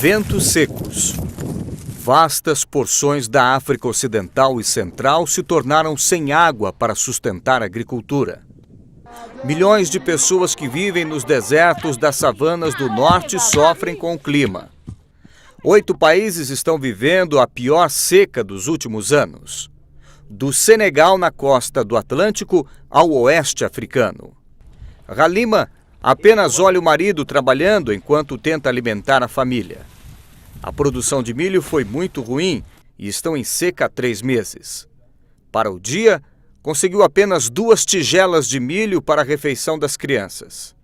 Ventos secos. Vastas porções da África Ocidental e Central se tornaram sem água para sustentar a agricultura. Milhões de pessoas que vivem nos desertos das savanas do norte sofrem com o clima. 8 países estão vivendo a pior seca dos últimos anos. Do Senegal na costa do Atlântico ao oeste africano. Halima apenas olha o marido trabalhando enquanto tenta alimentar a família. A produção de milho foi muito ruim e estão em seca há 3 meses. Para o dia, conseguiu apenas 2 tigelas de milho para a refeição das crianças.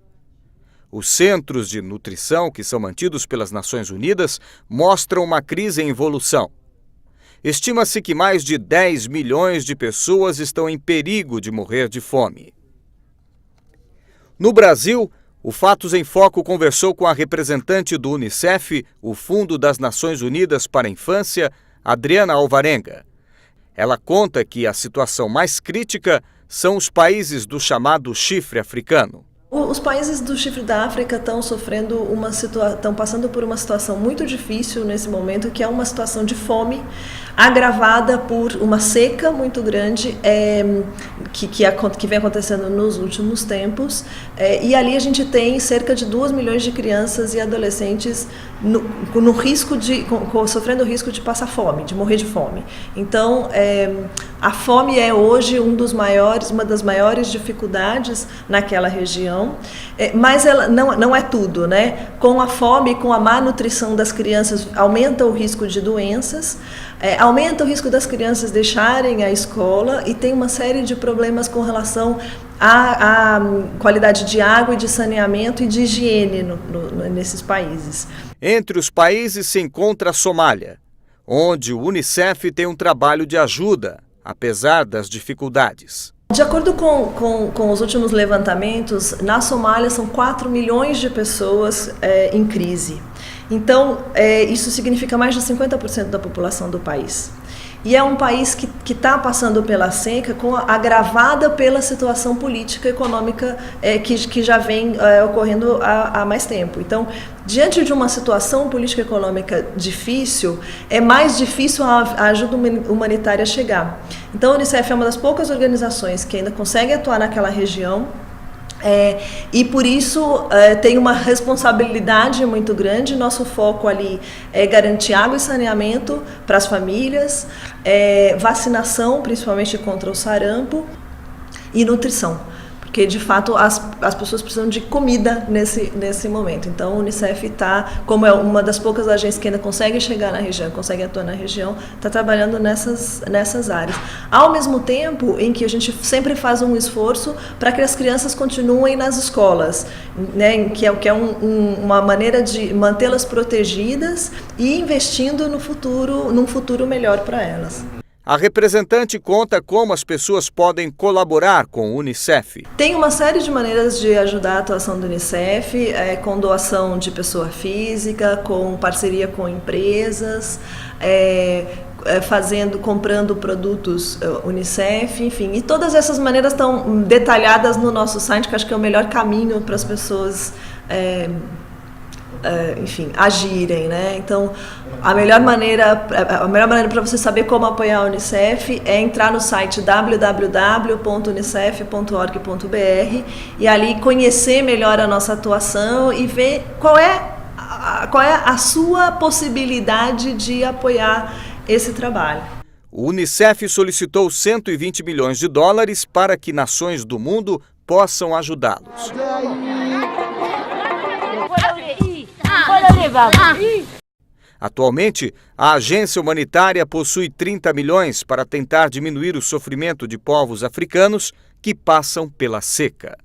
Os centros de nutrição, que são mantidos pelas Nações Unidas, mostram uma crise em evolução. Estima-se que mais de 10 milhões de pessoas estão em perigo de morrer de fome. No Brasil, o Fatos em Foco conversou com a representante do Unicef, o Fundo das Nações Unidas para a Infância, Adriana Alvarenga. Ela conta que a situação mais crítica são os países do chamado chifre africano. Os países do chifre da África estão passando por uma situação muito difícil nesse momento, que é uma situação de fome agravada por uma seca muito grande que vem acontecendo nos últimos tempos. E ali a gente tem cerca de 2 milhões de crianças e adolescentes sofrendo o risco de passar fome, de morrer de fome. Então, a fome é hoje uma das maiores dificuldades naquela região, mas ela não é tudo, né? Com a fome, com a má nutrição das crianças, aumenta o risco de doenças, aumenta o risco das crianças deixarem a escola e tem uma série de problemas com relação à qualidade de água e de saneamento e de higiene nesses países. Entre os países se encontra a Somália, onde o Unicef tem um trabalho de ajuda, apesar das dificuldades. De acordo com os últimos levantamentos, na Somália são 4 milhões de pessoas em crise. Então, isso significa mais de 50% da população do país. E é um país que está passando pela seca, agravada pela situação política e econômica que já vem ocorrendo há mais tempo. Então, diante de uma situação política e econômica difícil, é mais difícil a ajuda humanitária chegar. Então, a Unicef é uma das poucas organizações que ainda consegue atuar naquela região. E por isso tem uma responsabilidade muito grande. Nosso foco ali é garantir água e saneamento para as famílias, vacinação, principalmente contra o sarampo, e nutrição. Porque, de fato, as pessoas precisam de comida nesse momento. Então, a Unicef como é uma das poucas agências que ainda consegue chegar na região, consegue atuar na região, está trabalhando nessas áreas. Ao mesmo tempo em que a gente sempre faz um esforço para que as crianças continuem nas escolas, né, que é uma maneira de mantê-las protegidas e investindo num futuro melhor para elas. A representante conta como as pessoas podem colaborar com o Unicef. Tem uma série de maneiras de ajudar a atuação do Unicef, com doação de pessoa física, com parceria com empresas, comprando produtos Unicef, enfim. E todas essas maneiras estão detalhadas no nosso site, que acho que é o melhor caminho para as pessoas agirem, né? Então, a melhor maneira para você saber como apoiar a Unicef é entrar no site www.unicef.org.br e ali conhecer melhor a nossa atuação e ver qual é a sua possibilidade de apoiar esse trabalho. O Unicef solicitou 120 milhões de dólares para que nações do mundo possam ajudá-los. Atualmente, a agência humanitária possui 30 milhões para tentar diminuir o sofrimento de povos africanos que passam pela seca.